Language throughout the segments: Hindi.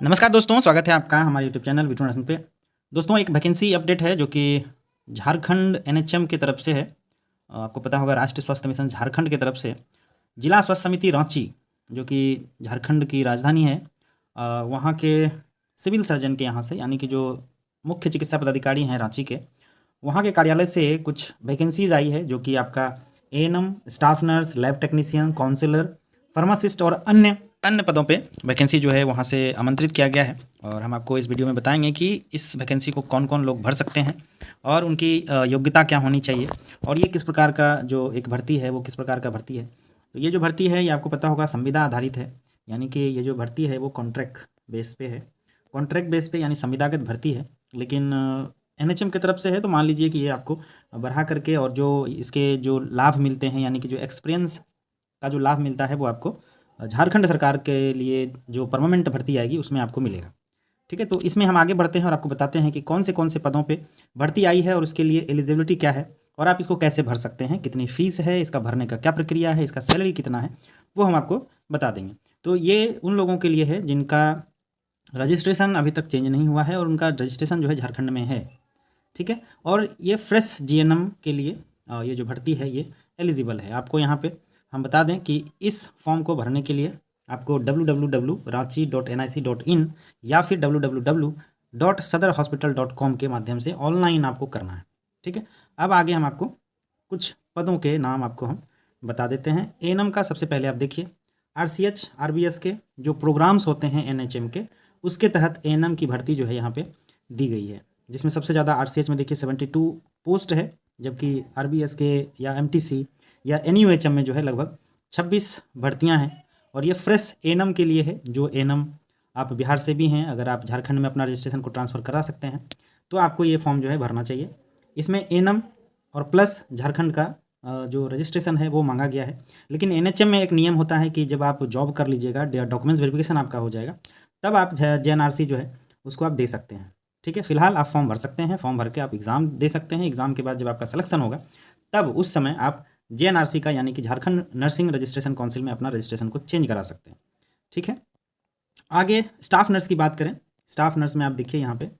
नमस्कार दोस्तों, स्वागत है आपका हमारे यूट्यूब चैनल वीटू नर्सिंग पे। दोस्तों, एक वैकेंसी अपडेट है जो कि झारखंड एनएचएम की तरफ से है। आपको पता होगा, राष्ट्रीय स्वास्थ्य मिशन झारखंड की तरफ से जिला स्वास्थ्य समिति रांची, जो कि झारखंड की राजधानी है, वहाँ के सिविल सर्जन के यहाँ से, यानी कि जो मुख्य चिकित्सा पदाधिकारी हैं रांची के, वहाँ के कार्यालय से कुछ वैकेंसीज आई है, जो कि आपका ANM, staff nurse, lab technician, counsellor, pharmacist और अन्य अन्य पदों पे वैकेंसी जो है वहाँ से आमंत्रित किया गया है। और हम आपको इस वीडियो में बताएंगे कि इस वैकेंसी को कौन कौन लोग भर सकते हैं और उनकी योग्यता क्या होनी चाहिए, और ये किस प्रकार का जो एक भर्ती है वो किस प्रकार का भर्ती है। तो ये जो भर्ती है ये आपको पता होगा संविदा आधारित है, यानी कि ये जो भर्ती है वो कॉन्ट्रैक्ट बेस पे है। कॉन्ट्रैक्ट बेस पे यानी संविदागत भर्ती है, लेकिन एनएचएम की तरफ से है, तो मान लीजिए कि ये आपको बढ़ा करके और जो इसके जो लाभ मिलते हैं, यानी कि जो एक्सपीरियंस का जो लाभ मिलता है वो आपको झारखंड सरकार के लिए जो परमानेंट भर्ती आएगी उसमें आपको मिलेगा। ठीक है, तो इसमें हम आगे बढ़ते हैं और आपको बताते हैं कि कौन से पदों पे भर्ती आई है और उसके लिए एलिजिबिलिटी क्या है, और आप इसको कैसे भर सकते हैं, कितनी फ़ीस है, इसका भरने का क्या प्रक्रिया है, इसका सैलरी कितना है, वो हम आपको बता देंगे। तो ये उन लोगों के लिए है जिनका रजिस्ट्रेशन अभी तक चेंज नहीं हुआ है और उनका रजिस्ट्रेशन जो है झारखंड में है। ठीक है, और ये फ्रेश जीएनएम के लिए ये जो भर्ती है ये एलिजिबल है। आपको यहाँ पे हम बता दें कि इस फॉर्म को भरने के लिए आपको www.ranchi.nic.in या फिर www.sadarhospital.com के माध्यम से ऑनलाइन आपको करना है। ठीक है, अब आगे हम आपको कुछ पदों के नाम आपको हम बता देते हैं। एएनएम का सबसे पहले आप देखिए, आरसीएच आरबीएस के जो प्रोग्राम्स होते हैं एनएचएम के, उसके तहत एएनएम की भर्ती जो है यहाँ पे दी गई है, जिसमें सबसे ज़्यादा आरसीएच में देखिए 72 पोस्ट है, जबकि आरबीएस के या एमटीसी या एनयूएचएम में जो है लगभग 26 भर्तियां हैं। और ये फ्रेश एएनएम के लिए है, जो एएनएम आप बिहार से भी हैं, अगर आप झारखंड में अपना रजिस्ट्रेशन को ट्रांसफ़र करा सकते हैं तो आपको ये फॉर्म जो है भरना चाहिए। इसमें एएनएम और प्लस झारखंड का जो रजिस्ट्रेशन है वो मांगा गया है, लेकिन एनएचएम में एक नियम होता है कि जब आप जॉब कर लीजिएगा, डॉक्यूमेंट्स वेरिफिकेशन आपका हो जाएगा, तब आप जेएनआरसी जो है उसको आप दे सकते हैं। ठीक है, फिलहाल आप फॉर्म भर सकते हैं, फॉर्म भर के आप एग्ज़ाम दे सकते हैं। एग्ज़ाम के बाद जब आपका सिलेक्शन होगा तब उस समय आप जेएनआरसी का, यानी कि झारखंड नर्सिंग रजिस्ट्रेशन काउंसिल में अपना रजिस्ट्रेशन को चेंज करा सकते हैं। ठीक है, आगे स्टाफ नर्स की बात करें। स्टाफ नर्स में आप देखिए यहाँ पे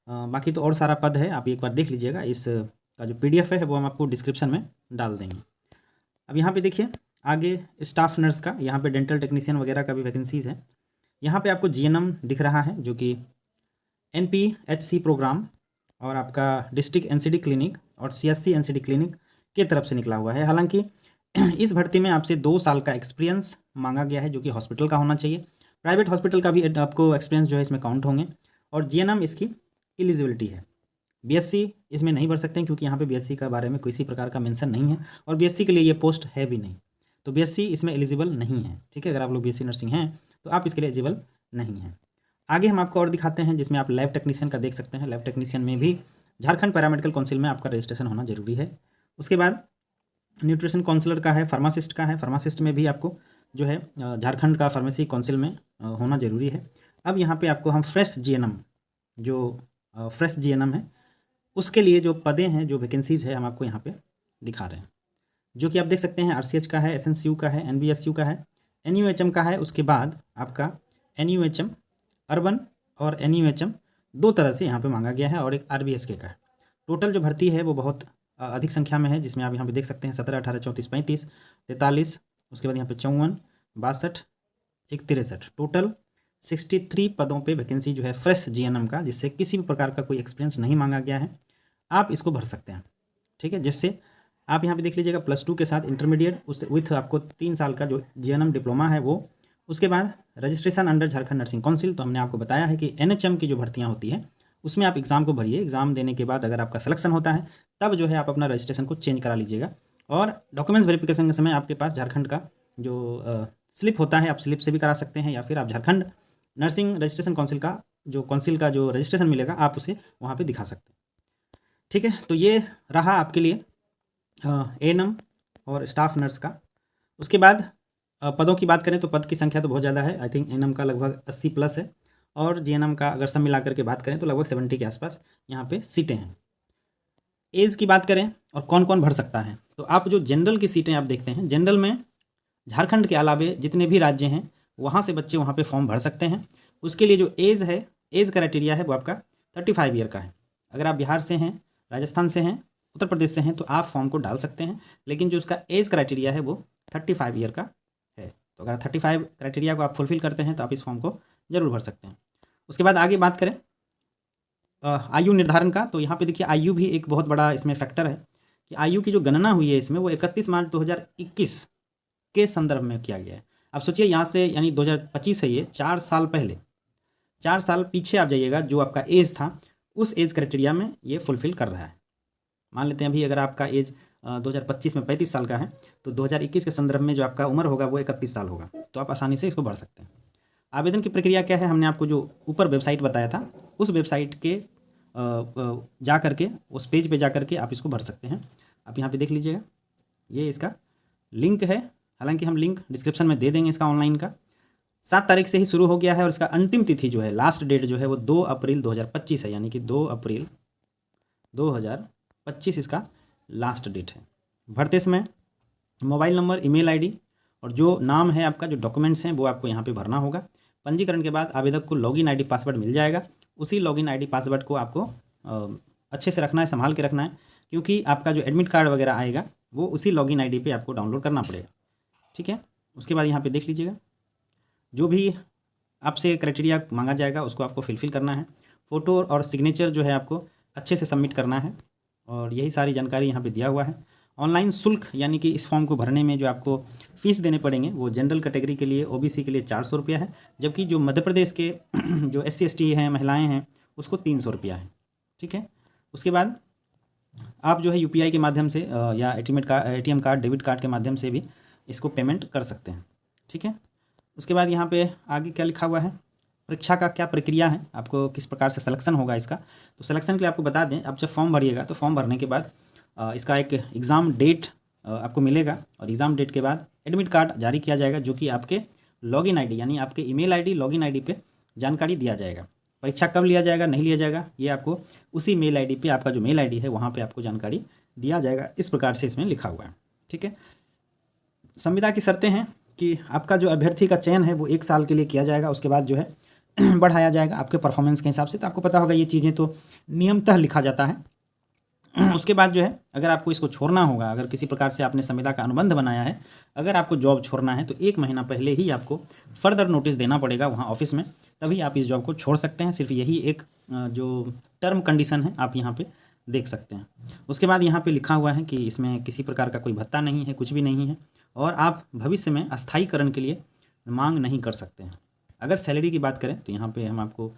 बाकी तो और सारा पद है, आप एक बार देख लीजिएगा। इस का जो पीडीएफ है वो हम आपको डिस्क्रिप्शन में डाल देंगे। अब यहाँ पे देखिए आगे स्टाफ नर्स का, यहाँ पे डेंटल टेक्नीशियन वगैरह का भी वैकेंसीज़ है। यहाँ पे आपको जीएनएम दिख रहा है, जो कि एनपीएचसी प्रोग्राम और आपका डिस्ट्रिक्ट एनसीडी क्लिनिक और सीएससी एनसीडी क्लिनिक की तरफ से निकला हुआ है। हालांकि इस भर्ती में आपसे 2 साल का एक्सपीरियंस मांगा गया है, जो कि हॉस्पिटल का होना चाहिए। प्राइवेट हॉस्पिटल का भी आपको एक्सपीरियंस जो है इसमें काउंट होंगे। और जीएनएम इसकी एलिजिबिलिटी है। बीएससी इसमें नहीं भर सकते हैं, क्योंकि यहाँ पे बीएससी का बारे में किसी प्रकार का मेंशन नहीं है और बीएससी के लिए ये पोस्ट है भी नहीं, तो बीएससी इसमें एलिजिबल नहीं है। ठीक है, अगर आप लोग बीएससी नर्सिंग हैं तो आप इसके लिए एलिजिबल नहीं हैं। आगे हम आपको और दिखाते हैं, जिसमें आप लैब टेक्नीशियन का देख सकते हैं। लैब टेक्नीशियन में भी झारखंड पैरामेडिकल काउंसिल में आपका रजिस्ट्रेशन होना जरूरी है। उसके बाद न्यूट्रिशन काउंसलर का है, फार्मासिस्ट का है। फार्मासिस्ट में भी आपको जो है झारखंड का फार्मेसी काउंसिल में होना जरूरी है। अब यहाँ पे आपको हम फ्रेश जीएनएम, जो फ्रेश जीएनएम है, उसके लिए जो पदें हैं, जो वैकेंसीज़ है, हम आपको यहाँ पे दिखा रहे हैं, जो कि आप देख सकते हैं। आरसीएच का है, एसएनसीयू का है, एनबीएसयू का है, एनयूएचएम का है। उसके बाद आपका एनयूएचएम अर्बन और एनयूएचएम 2 तरह से यहाँ पे मांगा गया है, और एक आरबीएसके का है। टोटल जो भर्ती है वो बहुत अधिक संख्या में है, जिसमें आप यहाँ पे देख सकते हैं 17, 18, 34, 35, 43, उसके बाद यहाँ पे 54, 62, 63, टोटल 63 पदों पे वैकेंसी जो है फ्रेश जीएनएम का, जिससे किसी भी प्रकार का कोई एक्सपीरियंस नहीं मांगा गया है, आप इसको भर सकते हैं। ठीक है, जिससे आप यहाँ पे देख लीजिएगा +2 के साथ इंटरमीडिएट, उस विथ आपको 3 साल का जो जीएनएम डिप्लोमा है वो। उसके बाद registration under Jharkhand nursing council. तो हमने आपको बताया है कि एनएचएम की जो भर्तियाँ होती हैं उसमें आप एग्ज़ाम को भरिए। एग्ज़ाम देने के बाद अगर आपका सिलेक्शन होता है तब जो है आप अपना रजिस्ट्रेशन को चेंज करा लीजिएगा। और डॉक्यूमेंट्स वेरिफिकेशन के समय आपके पास झारखंड का जो स्लिप होता है, आप स्लिप से भी करा सकते हैं, या फिर आप झारखंड नर्सिंग रजिस्ट्रेशन काउंसिल का जो रजिस्ट्रेशन मिलेगा आप उसे वहाँ पर दिखा सकते हैं। ठीक है, तो ये रहा आपके लिए एएनएम और स्टाफ नर्स का। उसके बाद पदों की बात करें तो पद की संख्या तो बहुत ज़्यादा है। आई थिंक एएनएम का लगभग 80+ है, और जीएनएम का अगर सब मिला करके बात करें तो लगभग 70 के आसपास यहाँ पे सीटें हैं। एज की बात करें और कौन कौन भर सकता है, तो आप जो जनरल की सीटें आप देखते हैं, जनरल में झारखंड के अलावे जितने भी राज्य हैं वहाँ से बच्चे वहाँ पे फॉर्म भर सकते हैं। उसके लिए जो एज है, एज क्राइटेरिया है वो आपका 35 ईयर का है। अगर आप बिहार से हैं, राजस्थान से हैं, उत्तर प्रदेश से हैं तो आप फॉर्म को डाल सकते हैं, लेकिन जो उसका एज क्राइटेरिया है वो 35 ईयर का है। तो अगर 35 क्राइटेरिया को आप फुलफिल करते हैं तो आप इस फॉर्म को ज़रूर भर सकते हैं। उसके बाद आगे बात करें आयु निर्धारण का, तो यहाँ पे देखिए आयु भी एक बहुत बड़ा इसमें फैक्टर है कि आयु की जो गणना हुई है इसमें वो 31 मार्च 2021 के संदर्भ में किया गया है। अब सोचिए यहाँ से यानी 2025 है ये, 4 साल पहले, 4 साल पीछे आप जाइएगा, जो आपका एज था उस एज क्राइटेरिया में ये फुलफिल कर रहा है। मान लेते हैं अभी अगर आपका एज 2025 में 35 साल का है तो 2021 के संदर्भ में जो आपका उम्र होगा वो 31 साल होगा, तो आप आसानी से इसको भर सकते हैं। आवेदन की प्रक्रिया क्या है, हमने आपको जो ऊपर वेबसाइट बताया था उस वेबसाइट के जा करके, उस पेज पे जा करके आप इसको भर सकते हैं। आप यहाँ पे देख लीजिएगा, ये इसका लिंक है, हालांकि हम लिंक डिस्क्रिप्शन में दे देंगे इसका ऑनलाइन का। 7 तारीख से ही शुरू हो गया है और इसका अंतिम तिथि जो है, लास्ट डेट जो है वो 2 अप्रैल 2025 है, यानी कि 2 अप्रैल 2025 इसका लास्ट डेट है। भरते समय मोबाइल नंबर, ईमेल आईडी और जो नाम है आपका, जो डॉक्यूमेंट्स हैं वो आपको यहाँ पे भरना होगा। पंजीकरण के बाद आवेदक को लॉगिन आईडी पासवर्ड मिल जाएगा। उसी लॉगिन आईडी पासवर्ड को आपको अच्छे से रखना है, संभाल के रखना है, क्योंकि आपका जो एडमिट कार्ड वगैरह आएगा वो उसी लॉगिन आईडी पे आपको डाउनलोड करना पड़ेगा, ठीक है। उसके बाद यहाँ पे देख लीजिएगा, जो भी आपसे क्राइटेरिया मांगा जाएगा उसको आपको फिलफिल करना है। फ़ोटो और सिग्नेचर जो है आपको अच्छे से सबमिट करना है, और यही सारी जानकारी यहाँ पे दिया हुआ है। ऑनलाइन शुल्क यानी कि इस फॉर्म को भरने में जो आपको फ़ीस देने पड़ेंगे वो जनरल कैटेगरी के लिए, ओबीसी के लिए 400 रुपया है, जबकि जो मध्य प्रदेश के जो SC/ST हैं, महिलाएं हैं, उसको 300 रुपया है, ठीक है। उसके बाद आप जो है UPI के माध्यम से या ATM कार्ड, डेबिट कार्ड के माध्यम से भी इसको पेमेंट कर सकते हैं, ठीक है। उसके बाद यहाँ पे आगे क्या लिखा हुआ है, परीक्षा का क्या प्रक्रिया है, आपको किस प्रकार से सिलेक्शन होगा इसका। तो सिलेक्शन के लिए आपको बता दें, आप जब फॉर्म भरिएगा तो फॉर्म भरने के बाद इसका एक एग्ज़ाम डेट आपको मिलेगा, और एग्ज़ाम डेट के बाद एडमिट कार्ड जारी किया जाएगा, जो कि आपके लॉगिन आईडी यानी आपके ईमेल आईडी, लॉगिन आईडी पे जानकारी दिया जाएगा। परीक्षा कब लिया जाएगा, नहीं लिया जाएगा, ये आपको उसी मेल आईडी पे, आपका जो मेल आईडी है वहाँ पे आपको जानकारी दिया जाएगा। इस प्रकार से इसमें लिखा हुआ है, ठीक है। संविदा की शर्तें हैं कि आपका जो अभ्यर्थी का चयन है वो 1 साल के लिए किया जाएगा, उसके बाद जो है बढ़ाया जाएगा आपके परफॉर्मेंस के हिसाब से। तो आपको पता होगा ये चीज़ें तो नियमतः लिखा जाता है। उसके बाद जो है अगर आपको इसको छोड़ना होगा, अगर किसी प्रकार से आपने संविदा का अनुबंध बनाया है, अगर आपको जॉब छोड़ना है तो 1 महीना पहले ही आपको फर्दर नोटिस देना पड़ेगा वहाँ ऑफिस में, तभी आप इस जॉब को छोड़ सकते हैं। सिर्फ यही एक जो टर्म कंडीशन है आप यहाँ पे देख सकते हैं। उसके बाद यहाँ पे लिखा हुआ है कि इसमें किसी प्रकार का कोई भत्ता नहीं है, कुछ भी नहीं है, और आप भविष्य में अस्थायीकरण के लिए मांग नहीं कर सकते हैं। अगर सैलरी की बात करें तो यहाँ पे हम आपको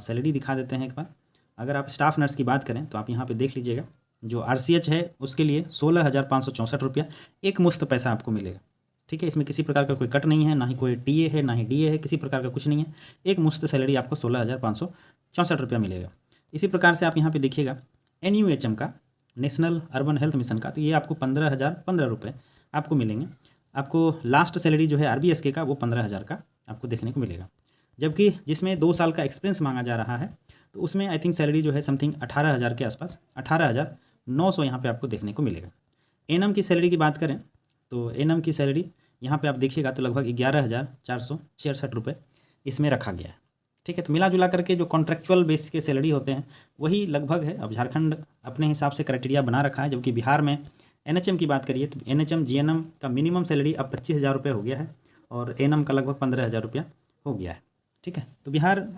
सैलरी दिखा देते हैं एक बार। अगर आप स्टाफ नर्स की बात करें तो आप यहाँ पे देख लीजिएगा, जो RCH है उसके लिए 16,564 रुपया एक मुश्त पैसा आपको मिलेगा, ठीक है। इसमें किसी प्रकार का कोई कट नहीं है, ना ही कोई TA है, ना ही DA है, किसी प्रकार का कुछ नहीं है। एक मुश्त सैलरी आपको 16,564 रुपया मिलेगा। इसी प्रकार से आप यहाँ पे देखिएगा NUHM का, नेशनल अर्बन हेल्थ मिशन का, तो ये आपको 15,015 रुपये आपको मिलेंगे। आपको लास्ट सैलरी जो है RBSK का वो 15,000 का आपको देखने को मिलेगा, जबकि जिसमें 2 साल का एक्सपीरियंस मांगा जा रहा है तो उसमें आई थिंक सैलरी जो है समथिंग 18,000 के आसपास, 18,900 यहाँ पे आपको देखने को मिलेगा। ANM की सैलरी की बात करें तो ANM की सैलरी यहाँ पे आप देखिएगा तो लगभग 11,466 रुपये इसमें रखा गया है, ठीक है। तो मिला जुला करके जो कॉन्ट्रेक्चुअल बेस के सैलरी होते हैं वही लगभग है। अब झारखंड अपने हिसाब से क्राइटेरिया बना रखा है, जबकि बिहार में NHM की बात करिए तो NHM GNM का मिनिमम सैलरी अब 25,000 रुपये हो गया है, और ANM का लगभग 15,000 रुपया हो गया है, ठीक है। तो बिहार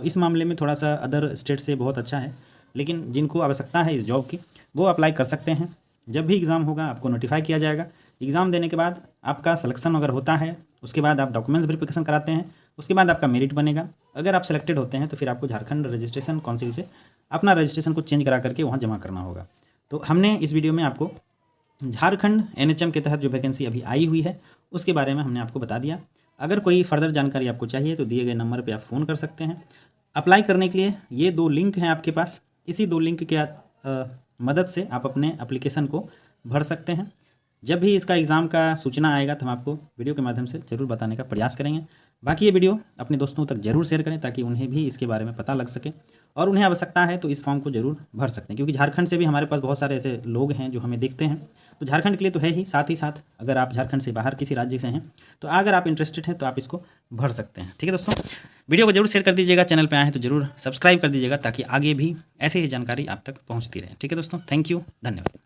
इस मामले में थोड़ा सा अदर स्टेट से बहुत अच्छा है, लेकिन जिनको आवश्यकता है इस जॉब की वो अप्लाई कर सकते हैं। जब भी एग्ज़ाम होगा आपको नोटिफाई किया जाएगा। एग्ज़ाम देने के बाद आपका सिलेक्शन अगर होता है, उसके बाद आप डॉक्यूमेंट्स वेरिफिकेशन कराते हैं, उसके बाद आपका मेरिट बनेगा। अगर आप सेलेक्टेड होते हैं तो फिर आपको झारखंड रजिस्ट्रेशन काउंसिल से अपना रजिस्ट्रेशन को चेंज करा करके वहाँ जमा करना होगा। तो हमने इस वीडियो में आपको झारखंड NHM के तहत जो वैकेंसी अभी आई हुई है उसके बारे में हमने आपको बता दिया। अगर कोई फर्दर जानकारी आपको चाहिए तो दिए गए नंबर पे आप फ़ोन कर सकते हैं। अप्लाई करने के लिए ये 2 लिंक हैं आपके पास, इसी 2 लिंक के मदद से आप अपने एप्लीकेशन को भर सकते हैं। जब भी इसका एग्ज़ाम का सूचना आएगा तो हम आपको वीडियो के माध्यम से ज़रूर बताने का प्रयास करेंगे। बाकी ये वीडियो अपने दोस्तों तक जरूर शेयर करें ताकि उन्हें भी इसके बारे में पता लग सके, और उन्हें आवश्यकता है तो इस फॉर्म को जरूर भर सकते हैं, क्योंकि झारखंड से भी हमारे पास बहुत सारे ऐसे लोग हैं जो हमें देखते हैं। तो झारखंड के लिए तो है ही, साथ ही साथ अगर आप झारखंड से बाहर किसी राज्य से हैं तो अगर आप इंटरेस्टेड हैं तो आप इसको भर सकते हैं। ठीक है दोस्तों, वीडियो को जरूर शेयर कर दीजिएगा, चैनल पर आए हैं तो जरूर सब्सक्राइब कर दीजिएगा ताकि आगे भी ऐसे ही जानकारी आप तक पहुँचती रहे। ठीक है दोस्तों, थैंक यू, धन्यवाद।